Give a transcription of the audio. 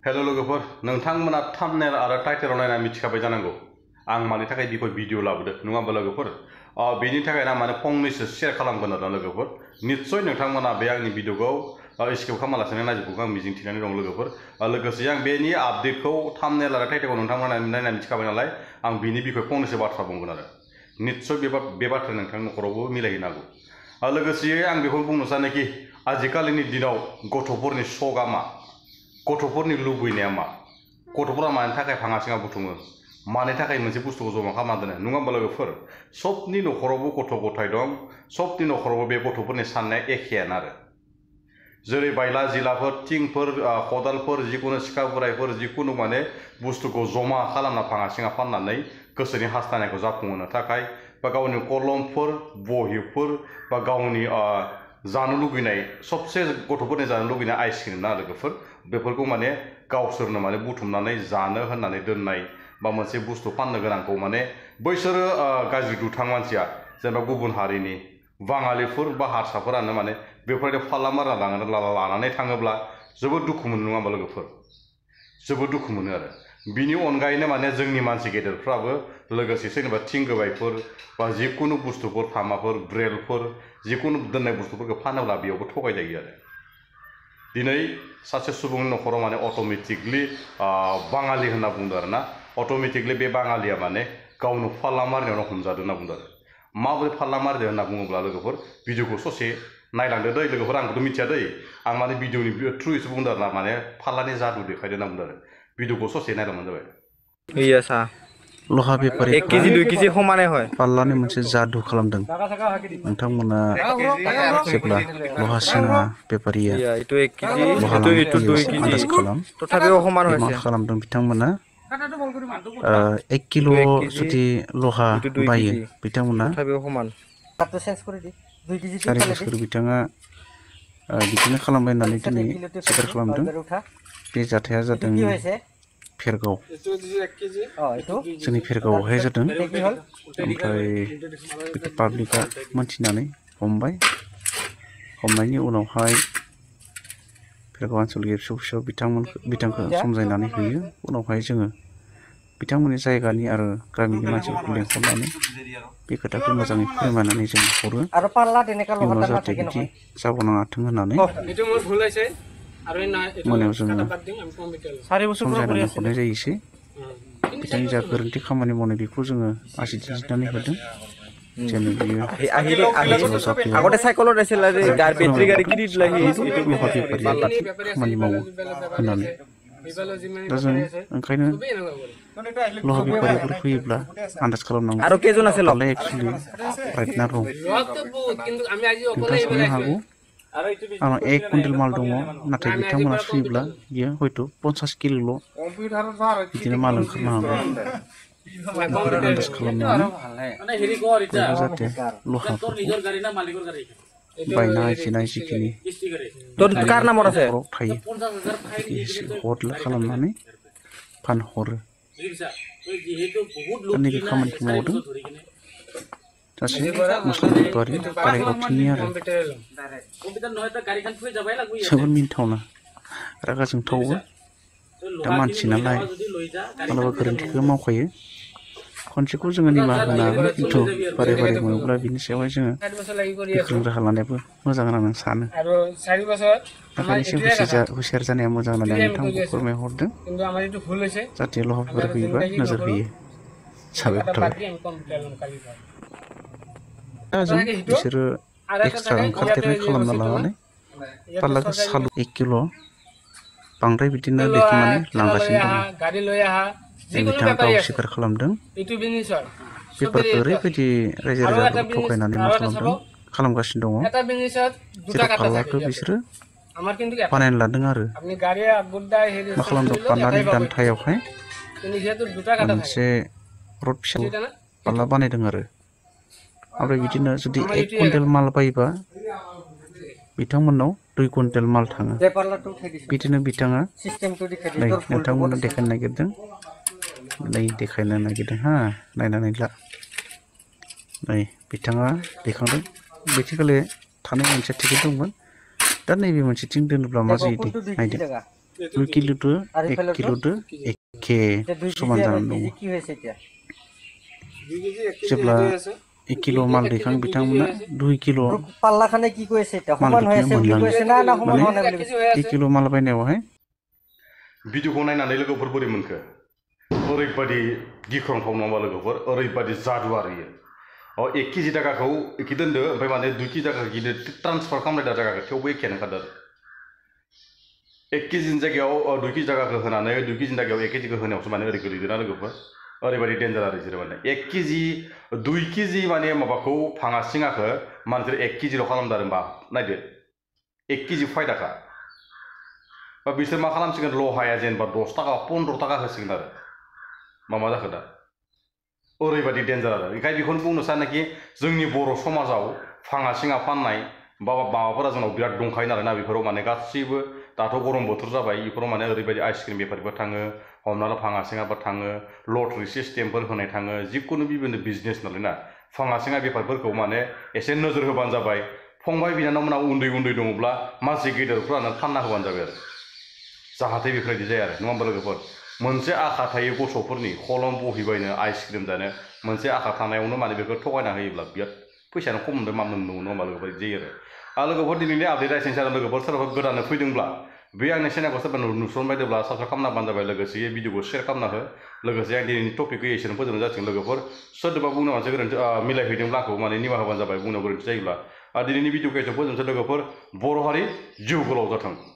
hello लोगोफोर नोंथांमोना thumbnail आरो टाइटेलाव नायना मिथिखाबाय जानांगौ आं मानि थाखाय बिखौ भिडिअ लाबोदो नङा होमबा लोगोफोर बेनि थाखाय आं माने फंनैसो शेयार खालामगोन आरो लोगोफोर निश्चय नोंथांमोना बे आंनि भिडिअखौ स्किप खालामालासेनो नायजोबगोन आं मिजिंथिनानै दं लोगोफोर लोगोसे आं बेनि आपडेटखौ थाम्बनेल आरो टाइटेलखौ नोंथांमोना नायना मिथिखाबाय नालाय आं बिनि बिखय फंनैसो बाथ्रा बुंगोन आरो निश्चय बे बाथ्राया नोंथांनि नखरावबो मिलायहैनो हागौ लोगोसेयै आं बेखौ बुंनो सानोखि आजिखालिनि दिनाव गथ'फोरनि सगा मा गथ'फोरनि लुबैनाया मा गथ'फोरा मानि थाखाय भाङा सिङा बुथुमो मानि थाखाय मोनसे बुस्थुखौ जमा खालामना दोनो नङा होमबा लोगोफोर सबनि नखरावबो गथ' गथाय दं सबनि नखरावबो बे गथ'फोरनि साननाया एखेयानो आरो जेरै बायला जिलाफोर थिंफोर खदालफोर जिखुनु सिखा बोराइफोर जिखुनु माने बुस्थुखौ जमा खालामना भाङा सिङा फाननानै गोसोनि हास्थायनायखौ जाफुंहोनो थाखाय बा गावनि कलमफोर बहिफोर बा गावनि जानो लुगैनाय सबसे गथ'फोरनि जानो लुगैनाय आइसक्रिम ना लोगोफोर बेफोरखौ माने गावसोरनो माने बुथुमनानै जानो होननानै दोननाय बा मोनसे बुस्थु फाननो गोनांखौ माने बैसोरो गाज्रि दुथां मानसिया जेनेबा गुबुन हारिनि बाङालिफोर बा हारसाफोरानो माने बेफोरबायदि फाल्ला मारना लानानै थाङोब्ला जोबोद दुखु मोनो नङा होमबा लोगोफोर जोबोद दुखु मोनो आरो बिनि अनगायैनो माने जोंनि मानसि गेदेरफ्राबो लोगोसे सोरनिबा थिं गोबायफोर बा जिखुनु बुस्थुफोर थामाफोर ब्रेलफोर जिखुनु दोननाय बुस्थुफोरखौ फानोब्ला बेयावबो थगायजायो आरो दिनै सासे सुबुंनि नखराव माने अट'मेटिकलि बाङालि होनना बुंदों आरो ना अट'मेटिकलि बे बाङालिया माने गावनो फाल्ला मारिनायावनो हमजादों होनना बुंदों आरो माबोरै फाल्ला मारिदों होनना बुङोब्ला लोगोफोर भिडिअखौ ससे नायलांदो दै लोगोफोर आंखौथ' मिथिया दै आं माने भिडिअनि थ्रुयैसो बुंदों आरो ना माने फाल्लानि जादु देखायदों होनना बुंदों आरो भिडिअखौ ससे नायलांबानो जाबाय लहा बेफारिफ्रा पाल्लानि मोनसे जादु खालामदों नोंथांमोना जेब्ला लहा सिङा बेफारिया लहा लांनो फैयो आन्दाज खालाम मा खालामदों बिथांमोना 1 किल' जुदि लहा बायो बिथांमोना 4 बोसोर बिथाङा बिदिनो खालामबाय होननानै दिनै स्वीकार खालामदों बे जाथाया जादों फेरगाव जोंनि फेरगावआवहाय जादों ओमफ्राय बेखौ पाब्लिकआ मोनथिनानै हमनायनि उनावहाय फेरगाव आनसलिक एबसु अफिसाव बिथांखौ समजायनानै होयो उनावहाय जोङो बिथांमोननि जायगानि आरो गामिनि मानसिफोरखौ लेंहरनानै बे खोथाखौ मोजाङै फोरमायनानै जों हरो इयुनाव जाहाथे बिदि जाबावनाङाथों होननानै मोनायाव जोङो समजायनानै हरनाय जायोसै बिथांनि जा गोरोन्थि खामानि मावनाय बेखौ जोङो आसि दिन्थिनानै होदों जेन' बियो खामानि मावो होननानै दा जों ओंखायनो लहा बेफारिफोर फैयोब्ला आन्दाज खालामनांगौ पाल्लाया एक्सुवेलि राइट ना रं नोंथाङा साननो हागौ आंनाव 1 कुइन्टेल माल दङ नाथाय बिथांमोना सुयोब्ला बियो हयथ' 50 किल'ल' बिदिनो माल ओंखारनो हागौ आन्दाज खालामनानै बयबो जाहाथे लहाफोरखौ बायनाय जिनाय जिखिनि न'खराव थायो हरला खालामनानै फानहरो दा नैबे खामानिखौ मावदों सासे मुस्लिम बेफारि बारायगावथिंनि आरो जोबोद मिनिथावना रागा जोंथावबो दा मानसि नालाय मालाबा गोरोन्थिखौ मावखायो खनसेखौ जोङो निमाहा होनो हागोन खिन्थु बारे मोनोब्ला बिनि सायावहाय जोङो गोख्रों राहा लानायाबो मोजां होननानै आं सानो ओंखायनो एसे हुसियार जानाया मोजां होननानै आं नोंथांखौ फोरमायहरदों जाहाथे लहा बेफारि फैयोबा नोजोर होयो साबायखर थाबाय जों बिसोरो एक्सट्रा ओंखारदेरनाय खालामना लानानै पाल्लाखौ सालु 1 किल' बांद्राय बिदिनो दैखांनानै लांगासिनो दङ बिथाङा गाव स्वीकार खालामदों बेफोरखौ ओरैबायदि रायजो राजाफोरखौ थगायनानै मा खालामगासिनो दङ जेराव पाल्लाखौ बिसोरो बानायना लादों आरो मा खालामदों पाल्लानि दान्थायावहाय मोनसे रड फिसा पाल्ला बानायदों आरो ओमफ्राय बिदिनो जुदि 1 कुइन्टेल माल बायोबा बिथांमोननाव 2 कुइन्टेल माल थाङो बिदिनो बिथाङा नै नोंथांमोना देखायनो नागिरदों हा नायनानै ला नै बिथाङा देखांदों बेथिखालि थानाय मोनसे टिकेट दंमोन दा नैबे मोनसेथिं दोनोब्ला मा जायो दे नायदो 2 কিলোটো 1 কিলোটো একে সমান जानानै दङ जेब्ला 1 किलो माल दैखां बिथांमोना 2 किलो पाल्ला खाने की कोई से समान होय से की कोई से ना समान होने 1 किलो माल बायनायावहाय भिडिअखौ नायनानै लोगोफोर बोरै मोनखो ओरैबादि गिख्रंथाव नङा लोगोफोर ओरैबादि जादु आरो इयो 1 केजि टाकाखौ एखि दोन्दो ओमफ्राय माने 2 केजि टाका गिदिर ट्रान्सफार खालामलायदा टाकाखौ थेवबो एखेयानो खादो 1 केजिनि जायगायाव 2 केजि टाकाखौ होनानै 2 केजिनि जायगायाव 1 केजिखौ होनायावसो माने ओरै गोलैदोंना लोगोफोर ओरैबादि डेन्जार आरो बिसोर माने 1 केजि 2 केजि माने माबाखौ फाङा सिङाखौ मानोसोर 1 केजिल' खालामदों आरो होमबा नायदो 1 केजि फायदाखा बा बिसोर मा खालामसिगोन लहाया जेनेबा 10 टाका 15 टाका होसिगोन आरो मा जाखो दा ओरैबादि डेन्जार आरो ओंखायनो बेखौनो बुंनो सानोखि जोंनि बर' समाजाव फाङा सिङा फाननाय बा माबाफोरा जोंनाव बिराद दंखायो नालाय ना बेफोराव माने गासैबो दाथ' गरम बोथोर जाबाय बेफोराव माने ओरैबायदि आइसक्रिम बेफारिफोर थाङो हमना ला फाङा सिङाफोर थाङो लटारि सिस्टेमफोर होनाय थाङो जिखुनु बिभिन्न बिजनेस नालाय ना फाङा सिङा बेफारफोरखौ माने एसे नोजोर होबानो जाबाय फंबाय बिनानावमोना उन्दै दङब्ला मानसि गेदेरफोरानो फानना होबानो जाबाय आरो जाहाथे बेफोरबायदि जाया आरो नङा होमबा लोगोफोर मोनसे आखा थायो गथ'फोरनि कलम बहि बायनो आइसक्रिम जानो मोनसे आखा थानायावनो माने बेखौ थगायना होयोब्ला बिराद फैसायानो खम मोनदों मा मोननो नङा होमबा लोगोफोर बिदि जायो आरो लोगोफोर दिनैनि आपडेट रायज्लायनोसै आरो लोगोफोर सोरबा गोदानै फैदोंब्ला बे आंनि चेनेलखौ सोरबा नुसनबायदोंब्ला साबस्क्राइब खालामना होबानो जाबाय लोगोसे भिडिअखौ शेयार खालामना हो लोगोसे आं दिनैनि टपिकखौ एसेनो फोजोबनाय जासिगोन लोगोफोर सोरदोबा बुंनो मोनसे गोरोन्थि मिलायहैदोंब्ला आंखौ माने निमाहा होबानो जाबाय बुंनायाव गोरोन्थि जायोब्ला दिनैनि भिडिअखौ एसे फोजोबनोसै लोगोफोर बर' हारि जिउ गोलाव जाथों